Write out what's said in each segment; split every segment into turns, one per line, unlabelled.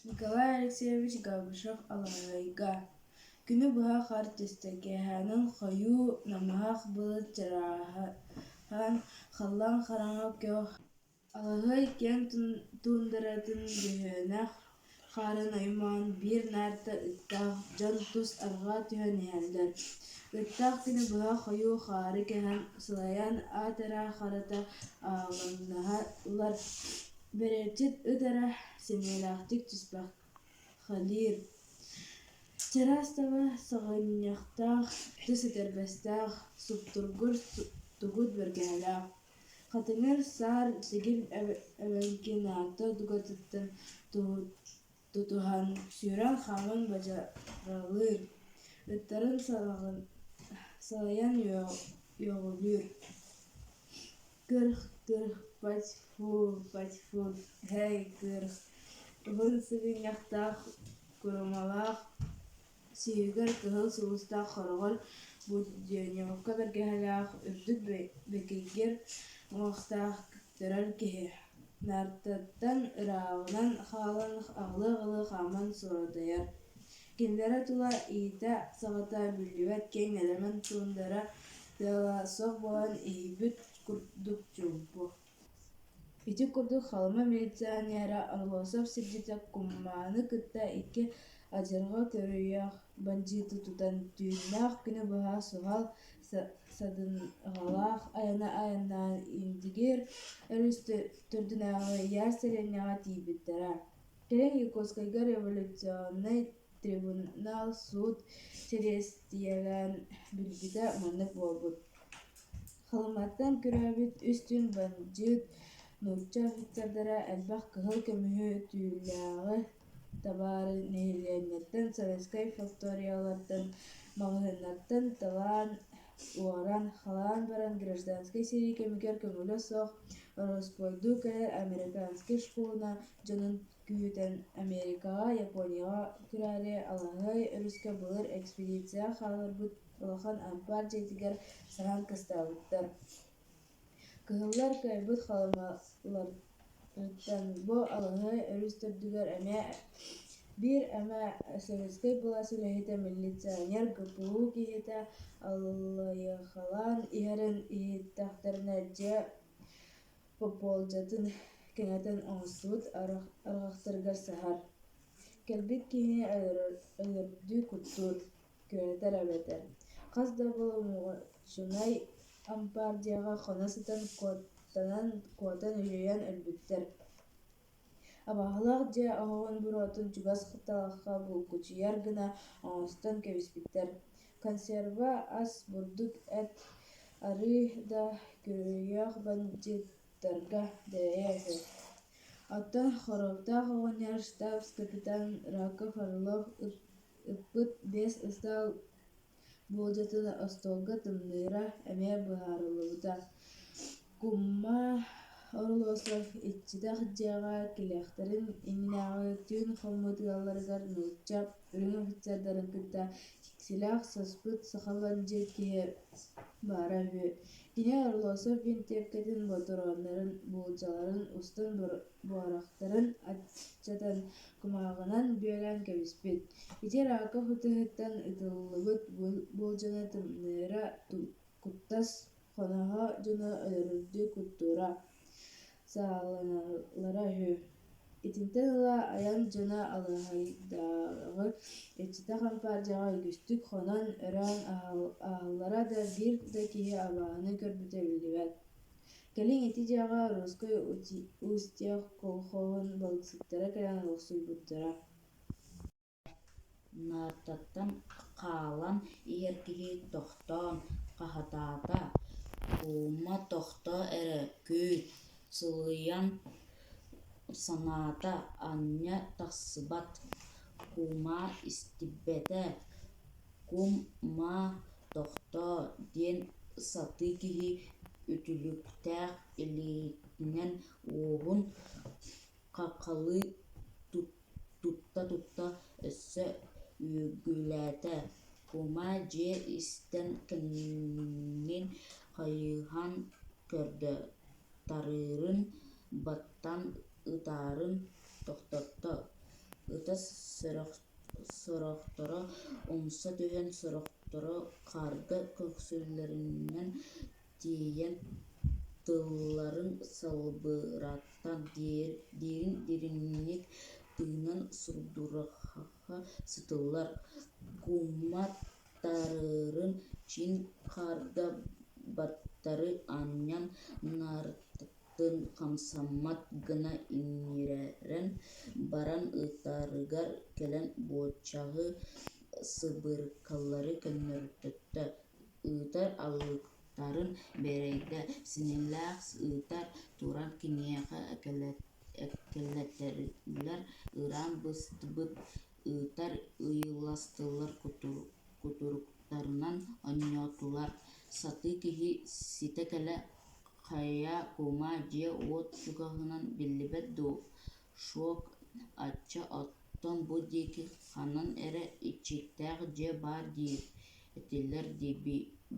Николай Алексеевич Галбышев алайга. Күні бұға қар тестегеһәнін қойу намақ бұлы тирахан қаллан қараңа кеу алағай кен туындыратын бүйінәқ қарын айман бір нәрті үттақ жан тұс арға түйін әлдер. Үттақ күні бұға қойу қары кәһән сылаян атыра қарата ағыннаға Беретит ыдара семелахтик туспах халир. Терастава сағынняқтақ, тусетербестақ, суптургур тугут бергәлақ. Қатыңыр сар сегил әвәнкенаты дугатыттын тутухан сүйран хамын бажаралыр. Ыттарын салаян йоғылыр. Кырх патьфу, хей, кырх. Ұғын сығын яқтақ, күрімалақ, сүйігір кығыл сұлыстақ қорғыл, бұдденевка бергәләқ, үрдік бекейгер мұқтақ күттірір кеге. Нартаттан ұрағынан қалын ағлы-ғылы қаман сұрадайыр. Кендері тұла иіті сағата бүлівәт кен әлемін туындары дәла соқ болан ейбіт күрдік жумпу. Ити курдук халыма милиционера Орлосов сирдитек кумманы кытта икки ажырга көрүях бандиты тутан түйүннах күнү быха сугал садынгалах аянан индигер өрүстө төрдүнагы яр селенняга тийбиттера. Керен Якутскайга революционный трибунал суд терестияган билбиде маннык болбут. Халыматтан күрәбит үстүн бандит Нурча офицердара әлбақ кығыл көмігі түйіліғі табары нейленеттен советскай факториялардан мағынаттан талан уаран халан баран гражданской сирий кемігер көмілі соқ Роспойду кәлер американский школына жонын күйітен Америкаға, Японияға күрәрі алағай өріске бұлыр экспедиция қалыр бұд олақан ампар жетігер саған кыстауыттар. Кығылар кайбыт халымалардан бо алағай өрістірдігер бір әмә советскай бұласы ләйті милиционер ГПУ кейті алайықалан иәрін иеттақтарына жа пополжатын кәңәтін оңсуыт арғақтырғар сахар. Кәлбет кейіне әлірді күттір көрәтер әбетер. Қазда болу мұғашынай Ампардияға қонасытан куатан үйейен әлбіттер. Абағылақ же ағуын бұратын жүгас қыталаққа бұл күчияр гына оңыстан кәвіспіттер. Консерва ас бұрдық әт ары да көріяқ бандиттарға дәрейәсі. Аттан қорықтақ оғынер штабс-капитан Раков Орлов үппіт бес ұстал Болжатыны остолга тымныра әмә бұғарылыда. Кумма Орлосов итчидақ жаға келяқтарын иминағы түйін қомытығаларығар нұлчап үрің офицердарын күтті тіксілақ саспыт сақалан жеткеге бара бүй. Кене Орлосов винтепкетін ботырғандарын болжаларын ұстын бұарақтарын атчатан кумағынан бүйелен кәбіспет. Ити Раков ұтығыттан ұтылыбыт болжаны тымныра күттас қонаға жыны өлірді күттура сағаланалара хүй. Итинтен ұла аян жыны алығайдағы етчіта қампардияға үгістік қонан өрән ағылара да бір да кейі абағаны көрбіте білдівәт. Кәлін еті жаға Русской устех колховын балықсыттара кәлін олықсуй бұттыра.
Нартаттан қалан иеркеге тоқтан қахатата, кума тоқта әрі көй сылыян саната анья тақсыбат, кума истиббеті, кума тоқта ден саты кеге үтіліктәқ елетінен оғын қақалы тұтта өссі үгіләті. Кума же істен кіннен қайыған көрді. Тарырын баттан ытарын тоқтатты. ыта сорохторо, умса түһэн сорохторо харга көксүллэринэн тиийэн тылларын салбыраттан диирин диринник тыынан сурдурахха сытыллар. Кумматтарырын чин харга баттары анньан нартыттын хамсаммат гына иҥнирэрэн баран ыытаарыгар кэлэн буоччаҕы сыбыркаллары көннөртөттө. Ыытар аллыктарын бэрэйдэ синиллээх ыытар туран киниэхэ эккэллэтэлэр ыраан быстыбыт ыытар ыйылластылар кутуруктарынан онньоотулар. Саты киһи ситэ кэлэ хайа кума дьиэ уот чугаһынан биллибэт дуу. Шуок ачча оттон бу диэки ханан эрэ иччиэтээх дьиэ баар диир этилэр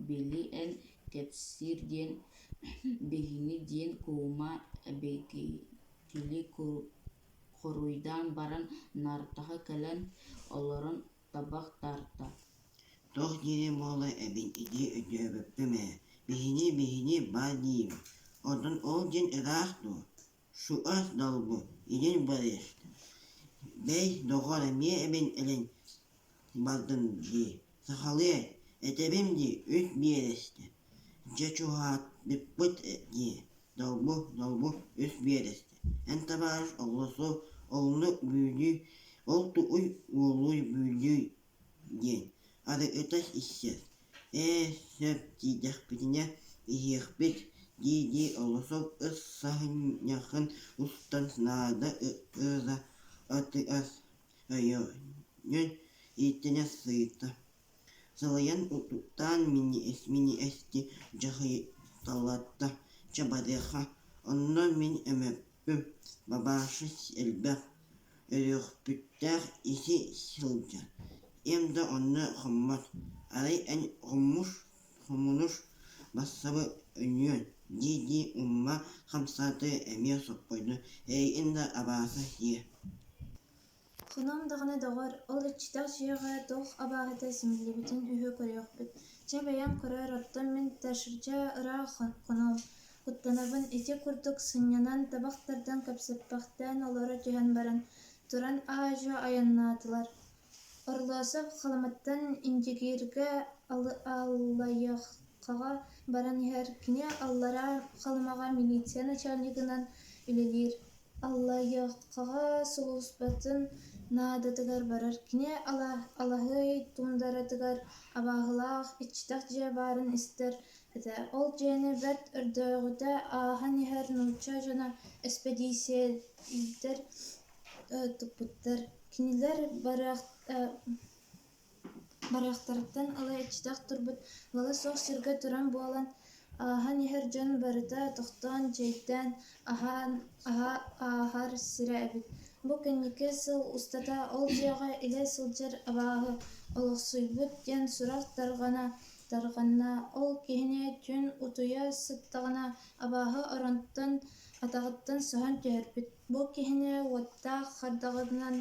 били эн кэпсиир диэн биһини диэн куума эбигили хоруйдаан баран наартаха кэлэн олорон табах тарта.
Тох диэри буола эбин ити өтүөбөппүм ээ. Биһини баар диибин. Онтон ол диэн ыраах дуу. Шуас долбу илин барыаста. Бэй доҕора миэ эбин элэн бардым дии. Сахалыа этэбим дии үс биэрэстэ. Дьэ чуһаат биппыт дии. Долбу үс биэрэстэ. Эн табаарыш оллосу олну бүүлүү ол тууй уоллуй бүүлүү диэн. Ары ытас иссэр. Сөп тиидэхпитине иһиэхпит дии олосов ыс саһынньаххын устан наада ыра атыас өйөөнүн ииттэнэ сыыта. Сылайан утуктаан мини эсти дьаһыйталлатта чабарыаха. Онно мин эмэппүм бабаашы элбэх өрүөхпүттээх ити сылдьар. Эм да онно хоммот. Арай эн хомунуш бассабы өнүөн дии умма хамсааты эмиэ соппойду. Эйин да абааса хие.
Хонон даҕаны доҕор, ол иччитэх дьиэҕэ туох абааһыта симиллибитин үһү көрүөхпүт. Дьэ бэйэм көрөр оттон мин ташырдьа ыраа хоноом. Куттанабын ити курдук сынньанан табахтардан кэпсэппэхтээн олоро түһэн баран, туран аажа аяннаатылар. Орлоосов халаматтан индьигииргэ аллайаххаҕа баран иһэр, кини аллара халымаҕа милиция начальнигынан үлэлиир. Аллайаххаҕа сулууспатын наадатыгар барар. Кини алаһый туундаратыгар абааһылаах иччитэх дьиэ баарын истэр этэ. Ол дьиэни бэрт өрдөөҕүтэ ааһан иһэр нууча дьоно эспедициэлдэр туппуттар. Кинилэр барыахтарыттан ыла иччитэх турбут бала суох сиргэ туран буолан ааһан иһэр дьон барыта тохтоон дьиэйдээн аахар сирэ эбит. Бу кэнники сыл устата ол дьиэҕэ илэ сылдьар абааһы олохсуйбут диэн сурах тарҕанна ол киһини түн утуйа сыттаҕына абааһы оронтон атаҕыттан соһон түһэрбит. Бу киһини уоттаах хардаҕынан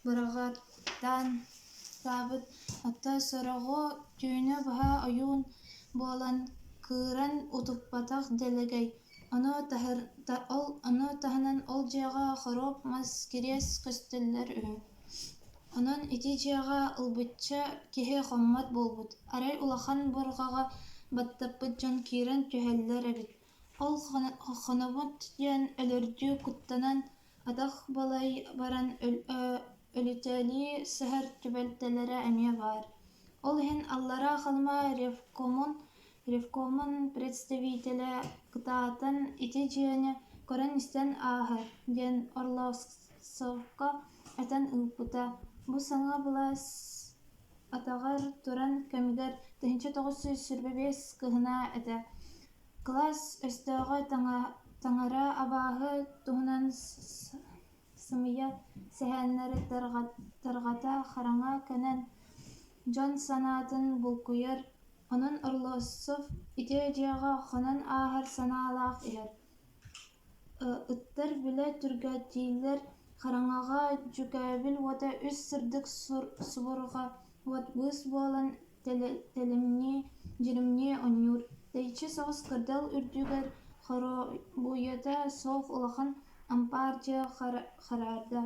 быраҕаттаан таабыт. Отто сороҕу түүнү быһа ойуун буолан кыыран утуппатах дэлэгэй. Ону таһынан ол дьиэҕэ хороп мас кириэс көстөллөр үһү. Онон ити дьиэҕэ ылбычча киһи хоммот буолбут. Арай улахан бурҕаҕа баттаппыт дьон киирэн түһэллэр эбит. Ол хонобут диэн өлөрдүү куттанан атах балай баран өлүтэлии сыһар түбэлтэлэрэ эмиэ баар. Ол иһин аллара халыма ревкомун представителэ кытаатан ити дьиэни көрөн истэн ааһар диэн Орлоосовго этэн ыыппыта. Бу саҥа былаас атаҕар туран көмүгэр тыһынча 925 кыһына этэ. Класс өстөҕө таҥара абааһы туһунан сымыйа сэһээннэри тарҕата хараҥа кэнэн дьон санаатын булкуйар. Онон Орлоосов ити дьиэҕэ хонон ааһар санаалаах иһэр. Ыттар билэ түргэтиилэр Хараҥаҕа дьүкээбил уота үс сырдык субурҕа уот быыс буолан тэлэмнии, дьиримнии онньуур. Тэйиччи соҕус кырдал үрдүгэр хоробуйата суох улахан ампаар дьэ хараарда.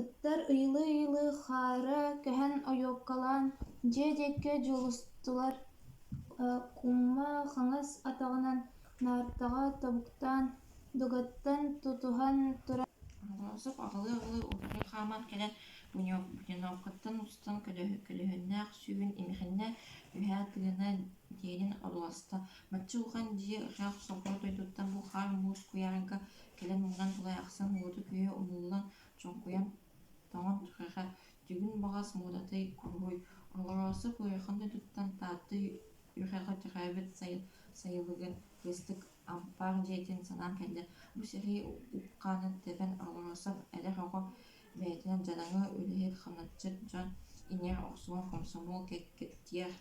Ыттар ыйылыы-ыйылыы хаара көһөн ойуоккалаан дьиэ диэккэ дьулустулар. Кумма хаҥас атаҕынан наартаҕа табуктаан, дугаттан тутуһан туран
Олоросуп аҕылыы-аҕылыы утары хаамар кэлэн буньонуоппуттан устан көлөһүннээх сүүн имиһиннэ үһээ тыына диэнин олуоста. Маччы улахан дии ыраах собуор дойдуттан бу хаар муус куйаарынка кэлэн муҥнан булайахсан мууту күһү умуллан чоҥкуйан тоҥон турара түгүн баҕас муудатай куруһуй. Олоросуп ыарахан дойдуттан таатты үрэҕэ түрэбит сайылыгын кыыстык ампаар дьиэтин санаан кэллэ. Бу сэрии уккаанын тэбэн олоросуп элэр оҕо бэйэтинэн дьадаҥы үлэһит ханначчыт дьон инньэр охсуон комсомол кэттиэр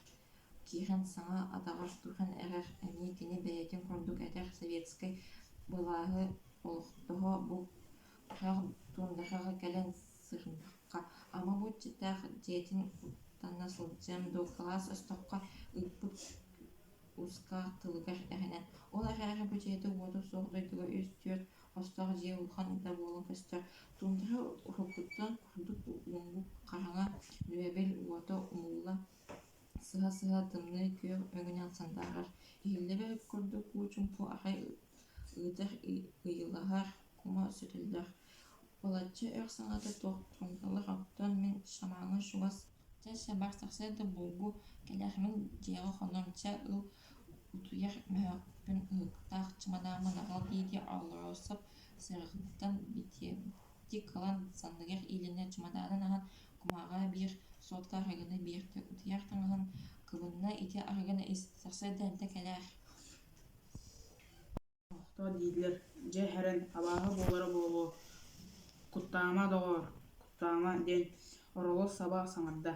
киирэн саҥа атаҕар туран эрэр эмиэ кини бэйэтин курдук этэр советскай былааһы олохтоһо бу ыраах туундараҕа кэлэн сырнакка. Ама бу читаах дьиэтин уттанна сылдьыам дуу класс остоххо ыйыппыт ускаах тылыгар эрэнэн. Ол эрээри бу дьиэти уоту суох дойдуга үс түөрт остох дьиэ улахан да буолун көстөр. Тундара уруппуттан курдук уҥҥук хараҥа нүөбил уото умулла сыһа-сыһа тымныы күөр өҥүнэн сандаарар. Иһиллэри курдук уучумпу арай ыытар ыйылаһар кума сүтүллэр. Балаччы өр саҥата туруҥталар оттон мин шамааҥы шугас чэччэ бар сахсыа да булгу кэлээхмин дьиэҕэ хономча ыл утуйар мөһөкпүн ыыктаах чымадааммын аҕал диити олоросуп сыарыттан битиэбити кылан санныгар иилинэ чымадаанын аһан кумааҕа биир суотка арыгыны биэрдэ утуйар таҥаһын кыбынна ити арыгына ис сахсыа да энтэ кэлээр.
Охто дииллэр дьэ хэрэн абааһы буолара буолуо. Куттаама доҕоор, куттаама диэн ороло саба саҥарда.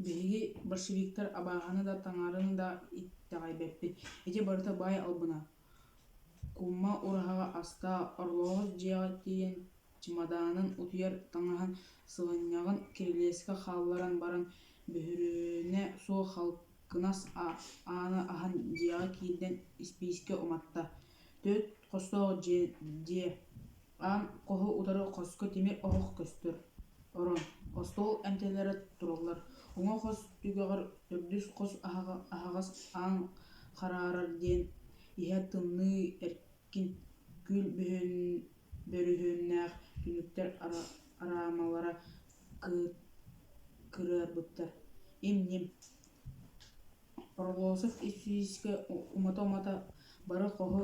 Биһиги большевиктар абааһыны да таҥарын да иттэҕэйбэппит. Ити барыта баай албына. Кумма ураһаҕа астаа орлоҕус дьиэҕэ тиийэн чемоданын утуйар таҥаһын сылынньаҕын Кирилловска хаалларан баран бөһүрүүнэ суох халкынас ааны аһан дьиэҕэ киирдэн спискэ уматта. Төт хостоох дьиэ аан хоһу утары хоско тимир оһох көстөр. Орон, остол эмтэлэрэ тураллар. Уҥа хос түгэҕэр төрдүс хос аһаҕас аан хараарар диэн иһэ тымныы эркин күл бөрүһүөннээх түнүктэр араамалара кырыарбыттар. Им-ним. Орлоосуп спискэ умата бары хоһу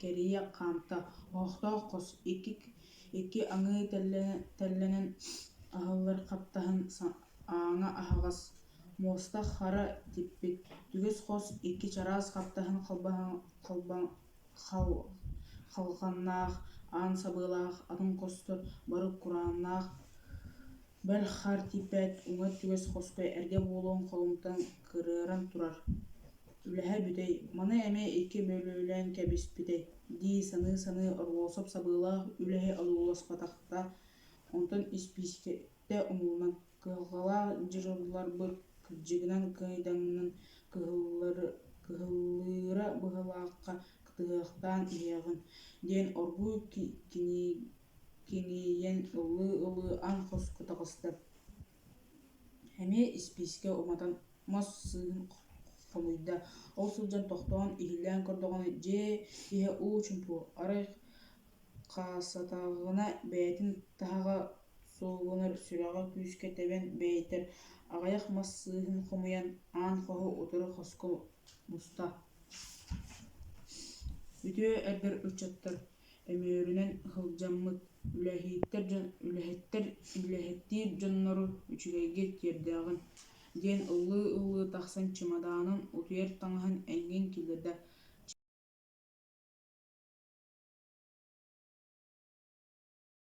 кэрийэ хаамта. Оохтоох хос икки аҥыы тэллэнэн аһыллар хаптаһын ааҥа аһаҕас муостах хара типпит. Түгүс хос икки чараас хаптаһын халҕаннаах, аан сабыылаах, атын костор бары курааннаах бэл хар типпэт уҥа түгүс хоской эргэ буолуон холумтан кырыаран турар. Үлэһэ бүтэй, маны эмэ икки бөлүүлээн кэбиспитэй дии саныы орлоосуп сабыылаах үлэһи алууласпатахта, онтон спискэтэ умулунан кыһалҕалаах дьырылларбыт кырдьыгынан кыайдаҥнан кыһыллыыра быһыылаахха тыһыахтаан иһиэҕин диэн оргуу киҥиийэн ыллыы аан хос кытаҕастар. Эмиэ спискэ уматан мос сыыһын хомуйда. Ол сылдьан тохтоон иһиллээн көрдөҕүнэ дьиэ иһэ уучумпу арай хаасатааҕына бэйэтин таһаҕа суолунар сүрэҕэ күүскэ тэбэн бэйэтэр аҕайах мас сыыһын хомуйан аан хоһу утары хоско муста. Бүтүө эрдэр ыччаттар өмөөрүнэн сылдьаммыт үлэһиттиир дьоннору үчүгэйгэ тиэрдээҕин диэн ыллыы тахсан чемоданын утуйар таҥаһын эҥин киллэрдэ